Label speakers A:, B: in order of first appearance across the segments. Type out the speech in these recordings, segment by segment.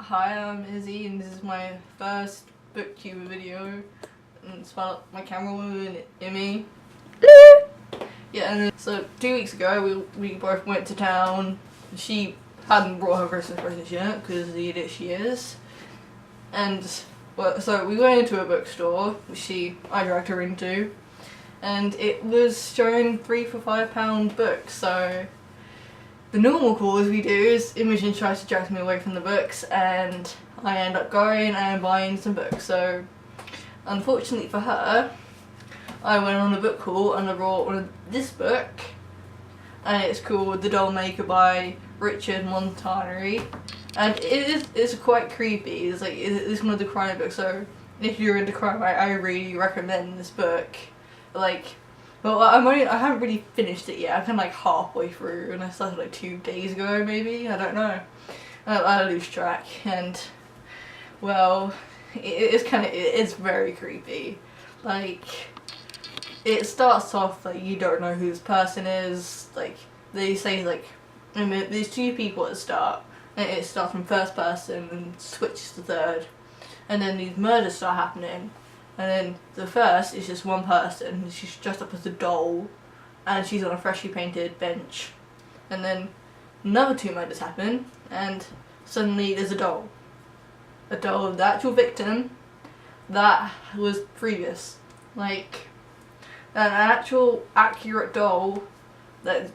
A: Hi, I'm Izzy and this is my first booktuber video, and it's about my camera woman, Immy. Yeah, and then, so 2 weeks ago we both went to town. She hadn't brought her Christmas presents yet because the idiot she is. And well, so we went into a bookstore, which I dragged her into, and it was showing £3 for £5 books. So the normal cause we do is Imogen tries to drag me away from the books, and I end up going and buying some books. So unfortunately for her, I went on a book haul and I brought this book, and it's called The Doll Maker by Richard Montanari, and it's quite creepy. It's one of the crime books, so if you're into crime, I really recommend this book. Well, I haven't really finished it yet. I'm kind of like halfway through, and I started like 2 days ago, maybe. I don't know. I lose track, and well, it's very creepy. Like, it starts off like you don't know who this person is. Like, they say there's 2 people at the start, and it starts from first person and switches to third, and then these murders start happening. And then the first is just one person, she's dressed up as a doll, and she's on a freshly painted bench. And then another 2 murders happen, and suddenly there's a doll. A doll of the actual victim that was previous. Like, an actual accurate doll that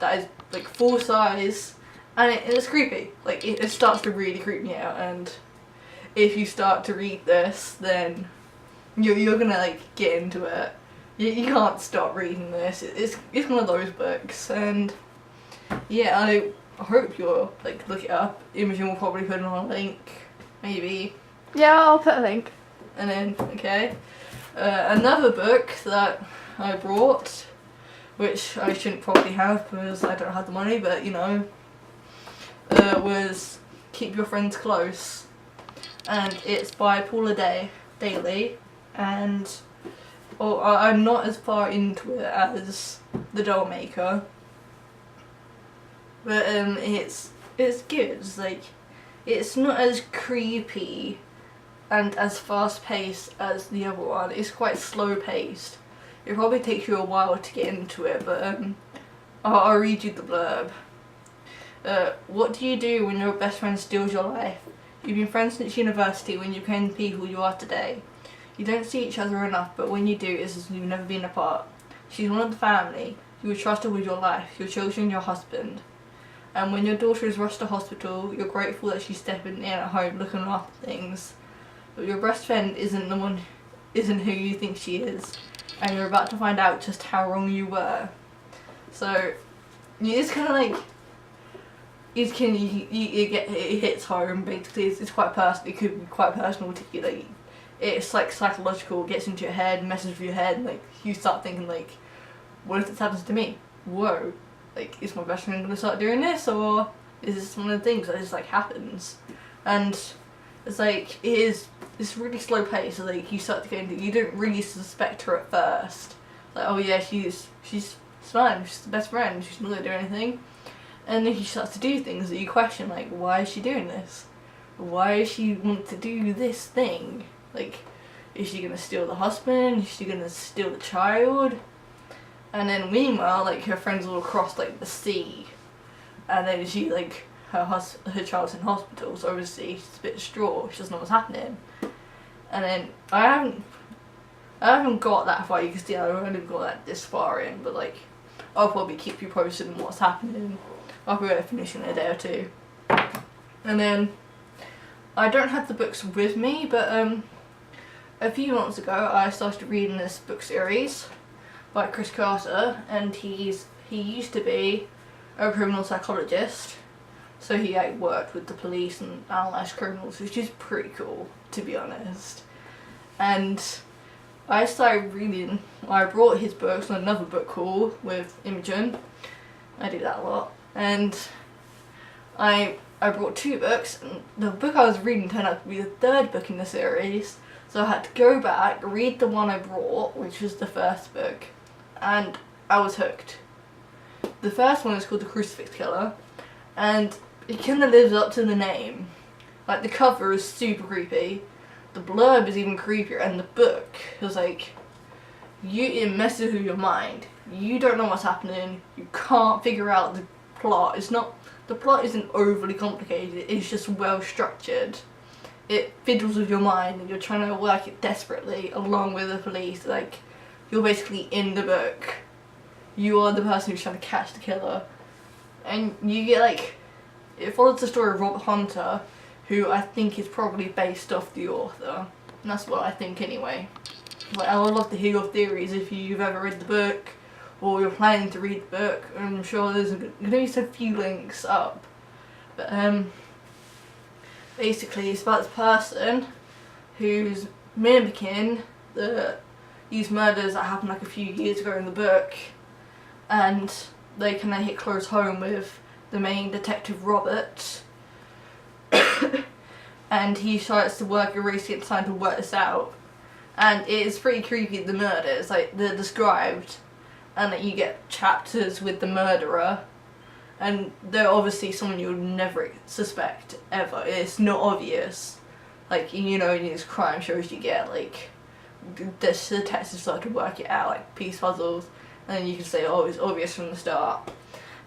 A: is like full size, and it's creepy. Like, it starts to really creep me out, and if you start to read this, then you're gonna like get into it. You can't stop reading this. It's one of those books, and yeah, I hope you'll like look it up. Imogen will probably put it on a link, maybe.
B: Yeah, I'll put a link.
A: And then another book that I brought, which I shouldn't probably have because I don't have the money, but you know, was Keep Your Friends Close, and it's by Paula Daly. And I'm not as far into it as The Doll Maker, but it's good. It's like, it's not as creepy and as fast paced as the other one. It's quite slow paced. It probably takes you a while to get into it, but I'll read you the blurb. What do you do when your best friend steals your life? You've been friends since university when you became the people you are today. You don't see each other enough, but when you do, it's as if you've never been apart. She's one of the family. You would trust her with your life, your children, your husband. And when your daughter is rushed to hospital, you're grateful that she's stepping in at home looking after things. But your best friend isn't who you think she is, and you're about to find out just how wrong you were. So it's kind of like it hits home. Basically, it's quite personal. It could be quite personal to you. Like, it's like psychological, gets into your head, messes with your head, and like you start thinking like, what if this happens to me? Whoa, like, is my best friend gonna start doing this, or is this one of the things that just like happens? And it's like, it's really slow paced. So like, you start to get into, you don't really suspect her at first. Like, oh yeah, she's fine, she's the best friend, she's not gonna do anything. And then she starts to do things that you question, like, why is she doing this? Why does she want to do this thing? Like, is she gonna steal the husband? Is she gonna steal the child? And then meanwhile, like, her friends all across like the sea, and then she like her child's in hospital, so obviously she's a bit distraught. She doesn't know what's happening. And then I haven't got that far. You can see I've only got that this far in, but like, I'll probably keep you posted on what's happening. I'll be able to finish in a day or 2. And then I don't have the books with me, but a few months ago I started reading this book series by Chris Carter, and he used to be a criminal psychologist, so he like worked with the police and analysed criminals, which is pretty cool, to be honest. And I started reading, I brought his books on another book haul with Imogen. I do that a lot, and I brought 2 books, and the book I was reading turned out to be the 3rd book in the series, so I had to go back, read the one I brought, which was the first book, and I was hooked. The first one is called The Crucifix Killer, and it kind of lives up to the name. Like, the cover is super creepy. The blurb is even creepier, and the book is like, it messes with your mind. You don't know what's happening. You can't figure out the plot. The plot isn't overly complicated. It's just well structured. It fiddles with your mind, and you're trying to work it desperately along with the police. Like, you're basically in the book. You are the person who's trying to catch the killer, and you get like, it follows the story of Robert Hunter, who I think is probably based off the author. And that's what I think anyway. But I would love to hear your theories if you've ever read the book, or you're planning to read the book. I'm sure there's going to be some few links up. But basically it's about this person who's mimicking these murders that happened like a few years ago in the book, and they kind of hit close home with the main detective, Robert. And he starts to work a race against time to work this out. And it's pretty creepy, the murders, like, they're described, and that you get chapters with the murderer, and they're obviously someone you'll never suspect, ever. It's not obvious. Like, you know, in these crime shows you get, like, the detectives start to work it out, like piece puzzles, and then you can say, oh, it's obvious from the start.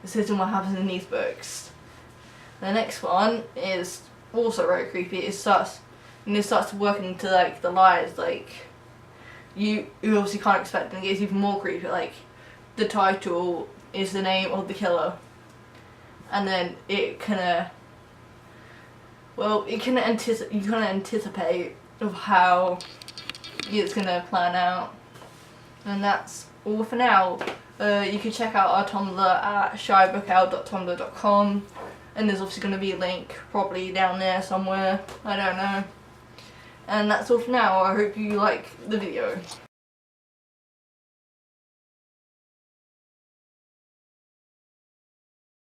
A: This isn't what happens in these books. The next one is also very creepy. It starts working into like the lies, like you obviously can't expect, and it gets even more creepy. Like, the title is the name of the killer, and then it kinda anticipate of how it's gonna plan out. And that's all for now. You can check out our Tumblr at shybookout.tumblr.com, and there's obviously going to be a link probably down there somewhere, I don't know. And that's all for now. I hope you like the video.